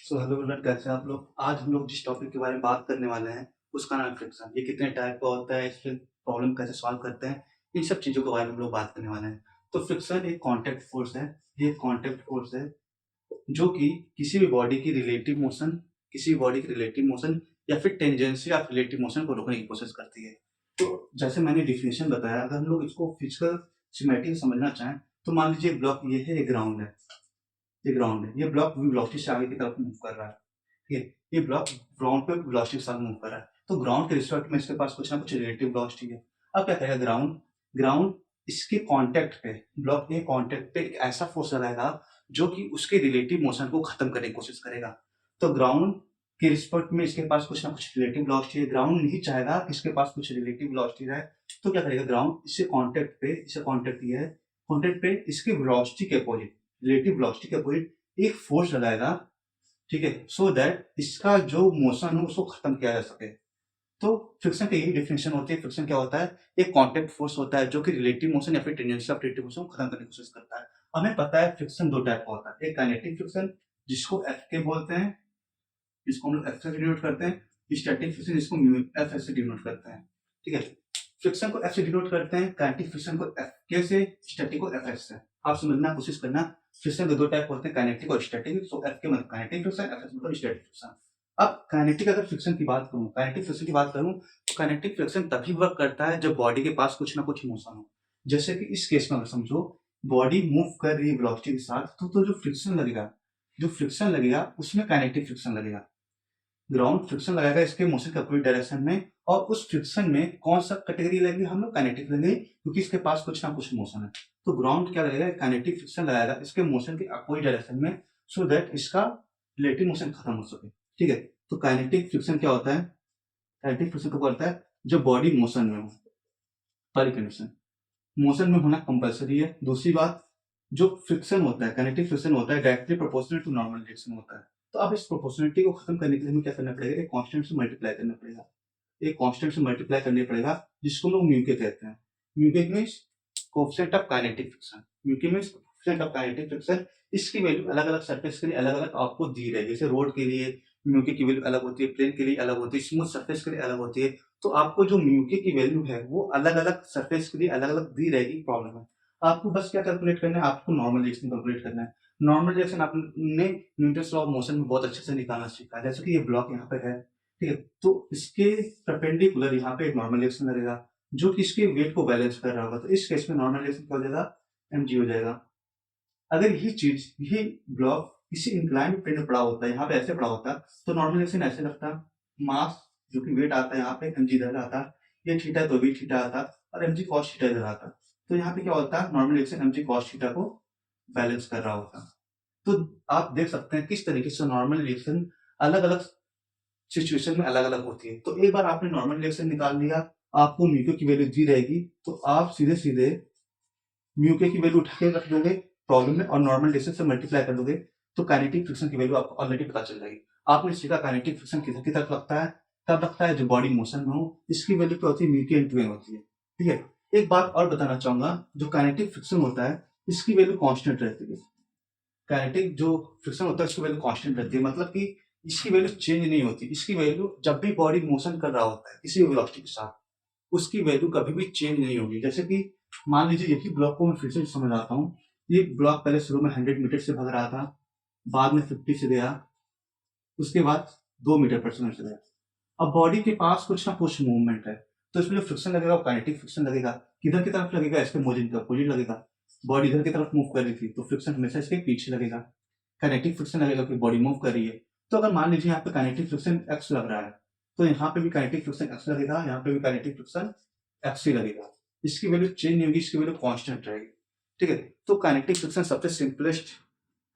So hello everyone, कैसे हैं आप लोग। आज हम लोग जिस टॉपिक के बारे में बात करने वाले हैं उसका नाम है फ्रिक्शन। ये कितने टाइप का होता है, इससे प्रॉब्लम कैसे सॉल्व करते हैं, इन सब चीज़ों के बारे में हम लोग बात करने वाले हैं। तो फ्रिक्शन एक कॉन्टैक्ट फोर्स है। ये कॉन्टैक्ट फोर्स है जो कि किसी भी बॉडी की रिलेटिव मोशन, या फिर टेंजेंसी ऑफ रिलेटिव मोशन को रोकने की कोशिश करती है। तो जैसे मैंने डिफिनेशन बताया, अगर हम लोग इसको फिजिकल सिमेट्री समझना चाहें तो मान लीजिए ब्लॉक ये है, ये ग्राउंड है, ये ब्लॉक वेलोसिटी से आगे की तरफ मूव कर रहा है। ठीक है, ये ब्लॉक ग्राउंड पे वेलोसिटी के साथ मूव कर रहा है, तो ग्राउंड के रिस्पेक्ट में इसके पास कुछ ना कुछ रिलेटिव वेलोसिटी है। अब क्या करेगा ग्राउंड, ग्राउंड इसके कांटेक्ट पे, ब्लॉक के कांटेक्ट पे एक ऐसा फोर्स लगाएगा जो कि उसके रिलेटिव मोशन को खत्म करने की कोशिश करेगा। तो ग्राउंड के रिस्पेक्ट में इसके पास कुछ ना कुछ रिलेटिव वेलोसिटी है। ग्राउंड नहीं चाहेगा कि इसके पास कुछ रिलेटिव वेलोसिटी रहे, तो क्या करेगा ग्राउंड इससे कांटेक्ट ये है, कांटेक्ट पे इसके वेलोसिटी के अपोजिट, रिलेटिव वेलोसिटी के अपोजिट एक फोर्स लगाएगा। ठीक है, सो दैट इसका जो मोशन हो उसको खत्म किया जा सके। तो फ्रिक्शन की यही डिफिनेशन होती है। फ्रिक्शन क्या होता है, एक कांटेक्ट फोर्स होता है जो कि रिलेटिव मोशन या फिर टेंजेंसी ऑफ रिलेटिव मोशन को खत्म करने की कोशिश करता है। हमें पता है फ्रिक्शन दो टाइप का होता है, एक काइनेटिक फ्रिक्शन जिसको एफ के बोलते हैं, इसको हम लोग एफ से डिनोट करते हैं, स्टैटिक फ्रिक्शन जिसको एफ से डिनोट करते हैं। ठीक है, फ्रिक्शन को एफ से डिनोट करते हैं, काइनेटिक फ्रिक्शन को एफ के से, स्टैटिक को एफ से। आप समझना कोशिश करना, फ्रिक्शन के दो टाइप होते हैं, काइनेटिक और स्टैटिक। सो एफ के मतलब काइनेटिक फ्रिक्शन, एफ मतलब स्टैटिक फ्रिक्शन। अब काइनेटिक अगर फ्रिक्शन की बात करूं, तो काइनेटिक फ्रिक्शन तभी वर्क करता है जब बॉडी के पास कुछ ना कुछ मोशन हो। जैसे कि इस केस में अगर समझो बॉडी मूव कर रही है वेलोसिटी के साथ, तो जो फ्रिक्शन लगेगा उसमें काइनेटिक फ्रिक्शन लगेगा। ग्राउंड फ्रिक्शन लगाएगा इसके मोशन के अपोजिट डायरेक्शन में, और उस फ्रिक्शन में कौन सा कैटेगरी लगेगी, हम लोग काइनेटिक लेंगे क्योंकि इसके पास कुछ ना कुछ मोशन है। तो ग्राउंड क्या लगेगा, काइनेटिक फ्रिक्शन लगाएगा इसके मोशन के अपोजिट डायरेक्शन में, सो दैट इसका रिलेटिव मोशन खत्म हो सके। ठीक है, तो काइनेटिक फ्रिक्शन क्या होता है, काइनेटिक फ्रिक्शन कब करता है, जब बॉडी मोशन में हो। पहली कंडीशन, मोशन में होना कंपलसरी है। दूसरी बात, जो फ्रिक्शन होता है, काइनेटिक फ्रिक्शन होता है, directly proportional to normal reaction होता है। तो अब इस प्रोपोर्शनलिटी को खत्म करने के लिए हमें क्या करना पड़ेगा, एक कांस्टेंट से मल्टीप्लाई करना पड़ेगा। एक कांस्टेंट से मल्टीप्लाई करना पड़ेगा जिसको लोग म्यू के कहते हैं। म्यू के means coefficient of kinetic friction. Mu के means coefficient of kinetic friction. इसकी वैल्यू अलग अलग सरफेस के लिए अलग अलग आपको दी रहेगी। जैसे रोड के लिए म्यू के की वैल्यू अलग होती है, प्लेन के लिए अलग होती है, स्मूथ सरफेस के लिए अलग होती है। तो आपको जो म्यू के की वैल्यू है वो अलग अलग सरफेस के लिए अलग अलग दी रहेगी। प्रॉब्लम है, आपको बस क्या कैलकुलेट करना है, आपको नॉर्मल रिएक्शन कैलकुलेट करना है। नॉर्मल रिएक्शन आपने न्यूटन्स लॉ ऑफ मोशन में बहुत अच्छे से निकालना सीखा है। जैसे कि ये ब्लॉक यहाँ पे है, ठीक है, तो इसके परपेंडिकुलर यहाँ पे एक नॉर्मल रिएक्शन लगेगा जो कि इसके वेट को बैलेंस कर रहा होगा। तो इस केस में नॉर्मल रिएक्शन क्या हो जाएगा, mg हो जाएगा। अगर ये ब्लॉक किसी इंक्लाइंड प्लेन में पड़ा होता है, यहाँ पे ऐसे पड़ा होता, तो नॉर्मल रिएक्शन ऐसे लगता, मास जो कि वेट आता है यहाँ पे mg इधर आता, ये थीटा तो भी थीटा आता, और mg cos थीटा इधर आता। तो यहाँ पे क्या होता है, normal reaction mg cos theta को बैलेंस कर रहा होता। तो आप देख सकते हैं किस तरीके से नॉर्मल रिएक्शन अलग अलग सिचुएशन में अलग अलग होती है। तो एक बार आपने नॉर्मल रिएक्शन निकाल लिया, आपको म्यू की वैल्यू दी रहेगी, तो आप सीधे सीधे म्यू की वैल्यू उठा के रख दोगे प्रॉब्लम में और नॉर्मल रिएक्शन से मल्टीप्लाई कर दोगे, तो काइनेटिक फ्रिक्शन की वैल्यू आपको ऑलरेडी पता चल जाएगी। आपने सीखा काइनेटिक फ्रिक्शन किधर की तरफ लगता है, तब लगता है जब बॉडी मोशन में हो। इसकी वैल्यू क्या होती है, म्यू की इंटू एन होती है। ठीक है, एक बात और बताना चाहूंगा, जो काइनेटिक फ्रिक्शन होता है इसकी वैल्यू कांस्टेंट रहती है। काइनेटिक जो फ्रिक्शन होता है इसकी वैल्यू कांस्टेंट रहती है, मतलब कि इसकी वैल्यू चेंज नहीं होती। इसकी वैल्यू जब भी बॉडी मोशन कर रहा होता है किसी भी वेलोसिटी के साथ, उसकी वैल्यू कभी भी चेंज नहीं होगी। जैसे कि मान लीजिए यही ब्लॉक को मैं फिर से समझाता हूँ। ये ब्लॉक पहले शुरू में 100 मीटर से भाग रहा था, बाद में 50 से गया, उसके बाद 2 मीटर पर सेकंड से गया। अब बॉडी के पास कुछ ना कुछ मूवमेंट है, तो इसमें जो फ्रिक्शन लगेगा वो काइनेटिक फ्रिक्शन लगेगा। किधर की तरफ लगेगा, इसके मोशन के अपोजिट लगेगा। बॉडी इधर की तरफ मूव कर रही थी तो फ्रिक्शन हमेशा इसके पीछे लगेगा। काइनेटिक फ्रिक्शन लगेगा कि बॉडी मूव कर रही है। तो अगर मान लीजिए यहाँ पे काइनेटिक फ्रिक्शन एक्स लग रहा है, तो यहाँ पे भी काइनेटिक फ्रिक्शन एक्स लगेगा, यहाँ पे भी काइनेटिक फ्रिक्शन एक्स ही लगेगा। इसकी वैल्यू चेंज नहीं होगी, इसकी वैल्यू कांस्टेंट रहेगी। ठीक है, तो काइनेटिक फ्रिक्शन सबसे सिंपलेस्ट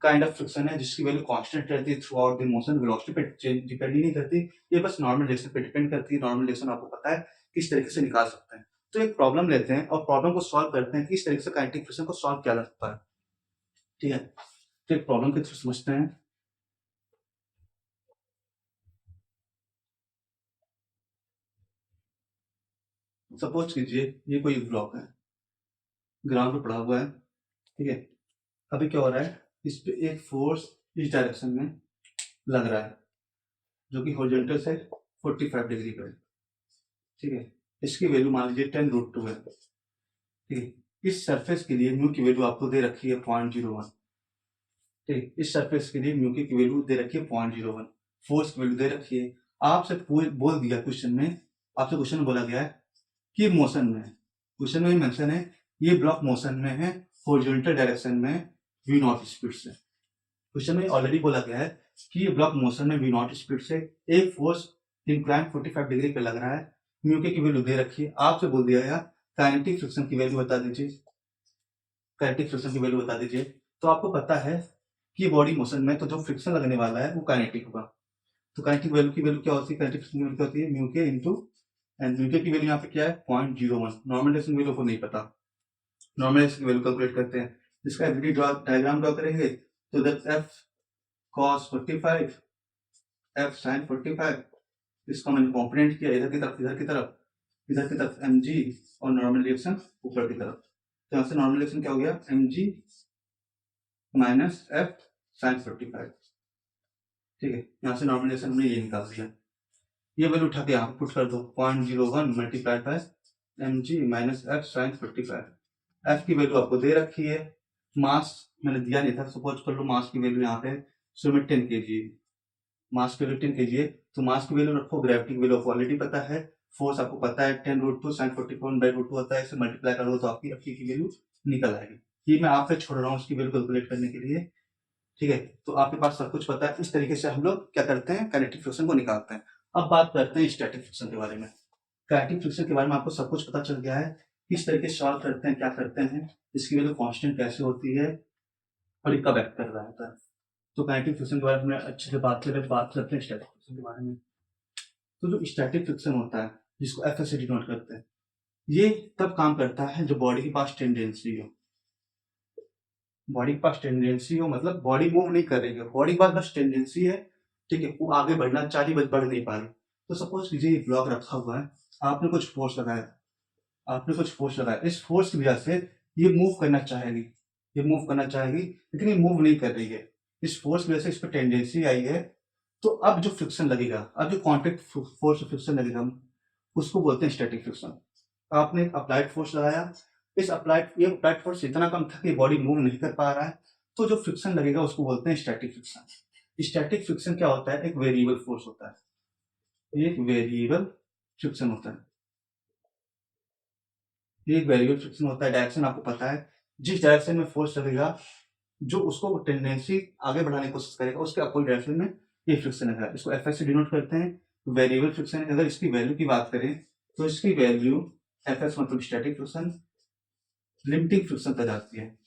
काइंड ऑफ फ्रिक्शन है जिसकी वैल्यू कांस्टेंट रहती है through out the motion, velocity पे डिपेंड ही नहीं करती। ये बस नॉर्मल रिएक्शन पे डिपेंड करती है। नॉर्मल रिएक्शन आपको पता है किस तरीके से निकाल सकते हैं। तो एक प्रॉब्लम लेते हैं और प्रॉब्लम को सॉल्व करते हैं कि इस तरीके से काइनेटिक फ्रिक्शन को सॉल्व किया जा सकता है। ठीक है, तो एक प्रॉब्लम के थ्रू समझते हैं। सपोज कीजिए ये कोई ब्लॉक है, ग्राउंड पे पड़ा हुआ है। ठीक है, अभी क्या हो रहा है, इस पे एक फोर्स इस डायरेक्शन में लग रहा है, जो कि हॉरिजॉन्टल से 45 डिग्री पर है, ठीक है। इसकी वैल्यू मान लीजिए 10√2 है, ठीक है। इस सरफेस के लिए म्यू की वैल्यू आपको दे रखी है 0.01, ठीक। इस सरफेस के लिए म्यू की वैल्यू दे रखी है 0.01, फोर्स की वैल्यू दे रखी है। आपसे बोल दिया क्वेश्चन में, आपसे क्वेश्चन में बोला गया है कि मोशन में है, क्वेश्चन में मेंशन है ये ब्लॉक मोशन में है हॉरिजॉन्टल डायरेक्शन में v0 स्पीड से। क्वेश्चन में ऑलरेडी बोला गया है कि ये ब्लॉक मोशन में v0 स्पीड से एक फोर्स इंक्लाइन 45 डिग्री पे लग रहा है, म्यू के की वैल्यू दे रखी है। आपसे बोल दिया गया काइनेटिक फ्रिक्शन की वैल्यू बता दीजिए, काइनेटिक फ्रिक्शन की वैल्यू बता दीजिए। तो आपको पता है कि बॉडी मोशन में तो जो फ्रिक्शन लगने वाला है वो काइनेटिक होगा। तो काइनेटिक वैल्यू की वैल्यू क्या होती है, काइनेटिक फ्रिक्शन की वैल्यू क्या होती है, म्यू के इंटू एंड म्यू के की वैल्यू यहाँ पे क्या है 0.01। नॉर्मल डायरेक्शन वैल्यू को नहीं पता, नॉर्मल डायरेक्शन की वैल्यू कैलकुलेट करते हैं। इसका एवरी डायग्राम ड्रॉ करेंगे तो that F cos 45 F sin 45, इसका मैंने कॉम्पोनेंट किया इधर की तरफ, इधर की तरफ, इधर की तरफ mg और नॉर्मल रिएक्शन ऊपर की तरफ। तो यहाँ से नॉर्मल रिएक्शन क्या हो गया mg माइनस एफ sin 45, ठीक है। यहाँ से नॉर्मल रिएक्शन हमने ये निकाल दिया, ये वैल्यू उठा के यहाँ पुट कर दो 0.01 multiplied by mg minus F sin 45। F की वैल्यू आपको दे रखी है, मास मैंने दिया नहीं था, सपोज कर लो मास की वैल्यू यहाँ पे 10 kg, मास की वैल्यू 10 kg है, तो मास की वैल्यू रखो, ग्रेविटी की वैल्यू आपको ऑलरेडी पता है, फोर्स आपको पता है 10√2 sin 44/√2 होता है, इसे मल्टीप्लाई कर दो तो आपकी एफ की वैल्यू निकल आएगी। ये मैं आप पे छोड़ रहा हूँ उसकी वैल्यू कैलकुलेट करने के लिए, ठीक है। तो आपके पास सब कुछ पता है, इस तरीके से हम लोग क्या करते हैं, काइनेटिक फ्रिक्शन को निकालते हैं। अब बात करते हैं स्टैटिक फ्रिक्शन के बारे में। काइनेटिक फ्रिक्शन के बारे में आपको सब कुछ पता चल गया है, किस तरीके से सॉल्व करते हैं, क्या करते हैं, इसकी वैल्यू कांस्टेंट कैसे होती है और ये कब एक्ट कर रहा होता है। तो काइनेटिक फ्रिक्शन के बारे में अच्छे से बात करते हैं स्टैटिक फ्रिक्शन के बारे में। तो जो स्टैटिक फ्रिक्शन होता है, जिसको एफ से डिनोट करते हैं, ये तब काम करता है जब बॉडी के पास टेंडेंसी हो, बॉडी के पास टेंडेंसी हो, मतलब बॉडी मूव नहीं कर रही है, बॉडी के पास बस टेंडेंसी है, ठीक है, वो आगे बढ़ना चाह रही, बस बढ़ नहीं पा रही। तो सपोज कीजिए ये ब्लॉक रखा हुआ है, आपने कुछ फोर्स लगाया, आपने कुछ फोर्स लगाया, इस फोर्स की वजह से ये मूव करना चाहेगी, ये मूव करना चाहेगी, लेकिन ये मूव नहीं कर रही है, इस फोर्स की वजह से इस पर टेंडेंसी आई है। तो अब जो फ्रिक्शन लगेगा, अब जो कॉन्टैक्ट फोर्स फ्रिक्शन लगेगा, उसको बोलते हैं स्टैटिक फ्रिक्शन। आपने अप्लाइड फोर्स लगाया, इस अप्लाइड फोर्स इतना कम था कि बॉडी मूव नहीं कर पा रहा है, तो जो फ्रिक्शन लगेगा उसको बोलते हैं स्टैटिक फ्रिक्शन। स्टैटिक फ्रिक्शन क्या होता है, एक वेरिएबल फोर्स होता है, एक वेरिएबल फ्रिक्शन होता है, एक वेरिएबल फ्रिक्शन होता है। डायरेक्शन आपको पता है, जिस डायरेक्शन में फोर्स लगेगा, जो उसको टेंडेंसी आगे बढ़ाने की कोशिश करेगा, उसके अपोजिट डायरेक्शन में ये फ्रिक्शन लगेगा। इसको एफ से डिनोट करते हैं, वेरिएबल फ्रिक्शन। अगर इसकी वैल्यू की बात करें तो इसकी वैल्यू एफ मतलब स्टैटिक फ्रिक्शन, लिमिटिंग फ्रिक्शन तक जाती है।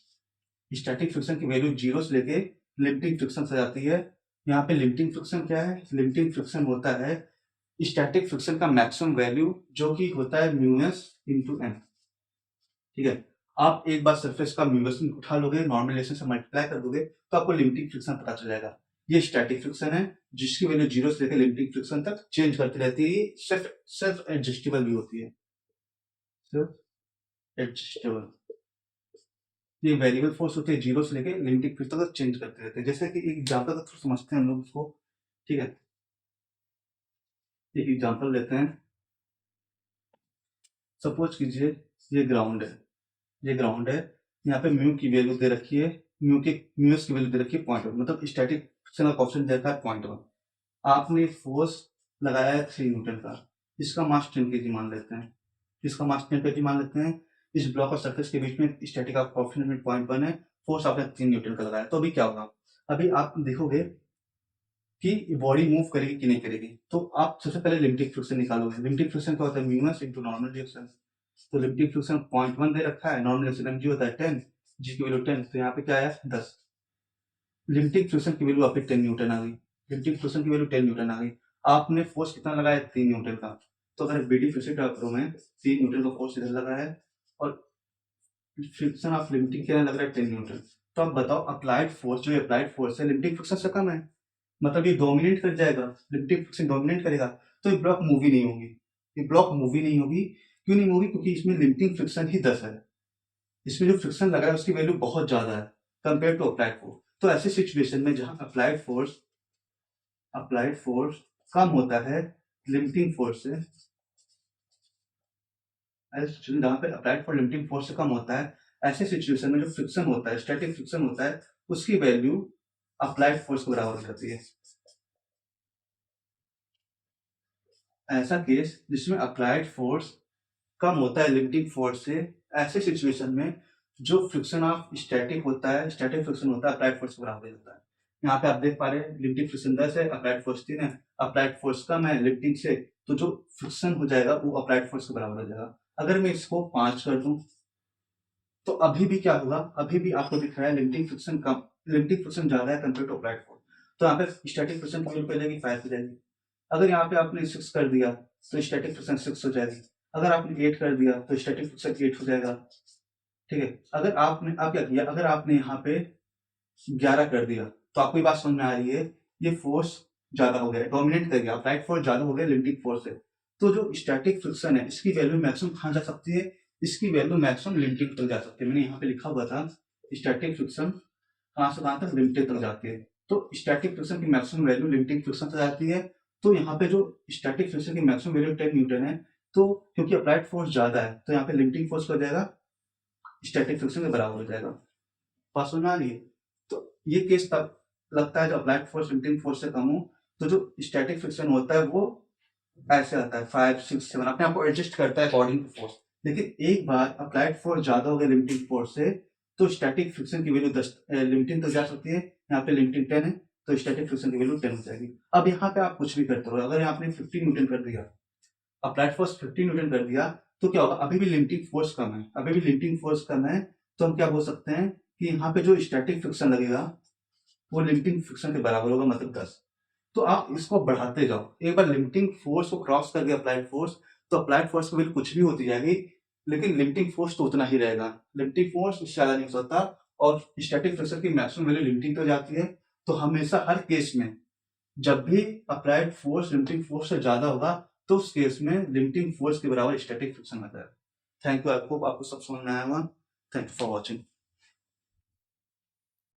स्टैटिक फ्रिक्शन की वैल्यू 0 से लेके लिमिटिंग फ्रिक्शन तक जाती है। यहाँ पे लिमिटिंग फ्रिक्शन क्या है, लिमिटिंग फ्रिक्शन होता है स्टैटिक फ्रिक्शन का मैक्सिमम वैल्यू, जो कि होता है म्यूएस इंटू एन, ठीक है। आप एक बार सरफेस का म्यूएस उठा लोगे, नॉर्मलाइजेशन से मल्टीप्लाई कर दोगे, तो आपको लिमिटिंग फ्रिक्शन पता चल जाएगा। ये स्टैटिक फ्रिक्शन है, जिसकी वैल्यू 0 से लेकर लिमिटिंग फ्रिक्शन तक चेंज करती रहती है, सेल्फ एडजस्टेबल भी होती है, सेल्फ एडजस्टेबल। ये वेरिएबल फोर्स होती है, 0 से लेकर लिमिटिंग फ्रिक्शन तक चेंज करते रहते हैं। जैसे कि एक एग्जांपल का थ्रू समझते हैं हम लोग इसको, ठीक है। एक एग्जांपल लेते हैं, सपोज कीजिए ये ग्राउंड है, ये ग्राउंड है, यहाँ पे म्यू की वैल्यू दे रखी है, म्यूएस की वैल्यू दे रखी है 0.1, मतलब स्टैटिक फ्रिक्शन का कांस्टेंट दे रखा है 0.1। आपने फोर्स लगाया है 3 न्यूटन का, इसका मास 10 kg मान लेते हैं, इसका मास 10 kg मान लेते हैं। इस ब्लॉक और सरफेस के बीच में स्टैटिक का कांस्टेंट 0.1 है, फोर्स आपने 3 न्यूटन का लगाया, तो अभी क्या होगा, अभी आप देखोगे कि बॉडी मूव करेगी कि नहीं करेगी। तो आप सबसे पहले लिमिटिंग फ्रिक्शन निकालोगे। लिमिटिंग फ्रिक्शन क्या होता है, म्यूएस इंटू नॉर्मल रिएक्शन। तो लिमिटिंग फ्रिक्शन 0.1 दे रखा है, नॉर्मल रिएक्शन mg होता है 10, जी की वैल्यू 10, तो यहाँ पे क्या आया 10। लिमिटिंग फ्रिक्शन की वैल्यू आपकी 10 न्यूटन आ गई, लिमिटिंग फ्रिक्शन की वैल्यू 10 न्यूटन आ गई। आपने फोर्स कितना लगाया, 3 न्यूटन का। तो अगर बीडी फिर से करो, मैं 3 न्यूटन का फोर्स इधर लगा है और फ्रिक्शन ऑफ लिमिटिंग क्या लग रहा है 10 न्यूटन। तो आप बताओ अप्लाइड फोर्स, जो अप्लाइड फोर्स है लिमिटिंग फ्रिक्शन से कम है, मतलब ये डोमिनेट कर जाएगा, लिमिटिंग फ्रिक्शन डोमिनेट करेगा, तो ये ब्लॉक मूवी नहीं होगी, ये ब्लॉक मूवी नहीं होगी। क्यों नहीं होगी, क्योंकि इसमें लिमिटिंग फ्रिक्शन ही 10 है, इसमें जो फ्रिक्शन लग रहा है उसकी वैल्यू बहुत ज्यादा है कंपेयर टू अप्लाइड फोर्स। तो ऐसे सिचुएशन में जहां अप्लाइड फोर्स अप्लाइड फोर्स कम होता है लिमिटिंग फोर्स से, जहाँ पे अप्लाइड फोर्स लिमिटिंग फोर्स से कम होता है, ऐसे सिचुएशन में जो फ्रिक्शन होता है, स्टैटिक फ्रिक्शन होता है, उसकी वैल्यू अप्लाइड फोर्स के बराबर हो जाती है। ऐसा केस जिसमें अप्लाइड फोर्स कम होता है लिमिटिंग फोर्स से, ऐसे सिचुएशन में जो फ्रिक्शन ऑफ स्टैटिक होता है, स्टैटिक फ्रिक्शन होता है, अप्लाइड फोर्स के बराबर होता है। यहाँ पे आप देख पा रहे हैं लिमिटिंग फ्रिक्शन 10 है, अप्लाइड फोर्स 3 है, अप्लाइड फोर्स कम है लिमिटिंग से, तो जो फ्रिक्शन हो जाएगा वो अप्लाइड फोर्स के बराबर हो जाएगा। अगर मैं इसको 5 कर दूं तो अभी भी क्या होगा, अभी भी आपको दिख रहा है लिमिटिंग फ्रिक्शन कम, लिमिटिंग फ्रिक्शन ज्यादा है कंपेयर टू अप्लाइड फोर्स, तो यहाँ पे स्टैटिक फ्रिक्शन की वैल्यू क्या जाएगी, 5 हो जाएगी। अगर यहाँ पे आपने 6 कर दिया तो स्टैटिक फ्रिक्शन 6 हो जाएगी। अगर आपने 8 कर दिया तो स्टैटिक फ्रिक्शन 8 हो जाएगा। ठीक है, अगर आपने आप क्या किया, अगर आपने यहाँ पे 11 कर दिया तो आपको ये बात समझ में आ रही है, ये फोर्स ज्यादा हो गया, डोमिनेट कर गया, अप्लाइड फोर्स ज्यादा हो गया लिमिटिंग फोर्स से। तो जो स्टैटिक फ्रिक्शन है इसकी वैल्यू मैक्सिमम कहाँ जा सकती है, इसकी वैल्यू मैक्सिमम लिमिटिंग तक जा सकती है। मैंने यहाँ पे लिखा हुआ था स्टैटिक फ्रिक्शन कहाँ से कहाँ तक, लिमिटेड तक जाती है। तो स्टैटिक फ्रिक्शन की मैक्सिमम वैल्यू लिमिटिंग फ्रिक्शन तक जाती है। तो यहाँ पे जो स्टैटिक फ्रिक्शन की मैक्सिमम वैल्यू 10 न्यूटन है, तो क्योंकि अप्लाइड फोर्स ज्यादा है तो यहाँ पे लिमिटिंग फोर्स हो जाएगा स्टैटिक फ्रिक्शन के बराबर हो जाएगा। बात समझ में आ रही है? तो ये केस तब लगता है जब अप्लाइड फोर्स लिमिटिंग फोर्स से कम हो, तो जो स्टैटिक फ्रिक्शन होता है वो ऐसे आता है 5, 6, 7, अपने आप को एडजस्ट करता है अकॉर्डिंग टू फोर्स। लेकिन एक बार अप्लाइड फोर्स ज्यादा हो गया लिमिटिंग फोर्स से, तो स्टैटिक फ्रिक्शन की वैल्यू 10 लिमिटिंग तक जा सकती है। यहाँ पे लिमिटिंग 10 है तो स्टैटिक फ्रिक्शन की वैल्यू 10 हो जाएगी। अब यहाँ पे आप कुछ भी करते हो, अगर आपने 15 न्यूटन कर दिया, अप्लाइड फोर्स 15 न्यूटन कर दिया, तो क्या होगा, अभी भी लिमिटिंग फोर्स कम है, अभी भी लिमिटिंग फोर्स कम है, तो हम क्या बोल सकते हैं कि यहाँ पे जो स्टैटिक फ्रिक्शन लगेगा वो लिमिटिंग फ्रिक्शन के बराबर होगा, मतलब 10। तो आप इसको बढ़ाते जाओ, एक बार लिमिटिंग फोर्स को क्रॉस कर गया अप्लाइड फोर्स, तो अप्लाइड फोर्स की वैल्यू कुछ भी होती जाएगी, लेकिन लिमिटिंग फोर्स तो उतना ही रहेगा, लिमिटिंग फोर्स उससे ज्यादा नहीं हो सकता। और स्टैटिक फ्रिक्शन की मैक्सिमम वैल्यू लिमिटिंग तक जाती है। तो हमेशा हर केस में जब भी अप्लाइड फोर्स लिमिटिंग फोर्स से ज्यादा होगा, तो उस केस में लिमिटिंग फोर्स के बराबर स्टैटिक फ्रिक्शन आता है। थैंक यू, आपको सब समझ में आया होगा। Thank you for watching.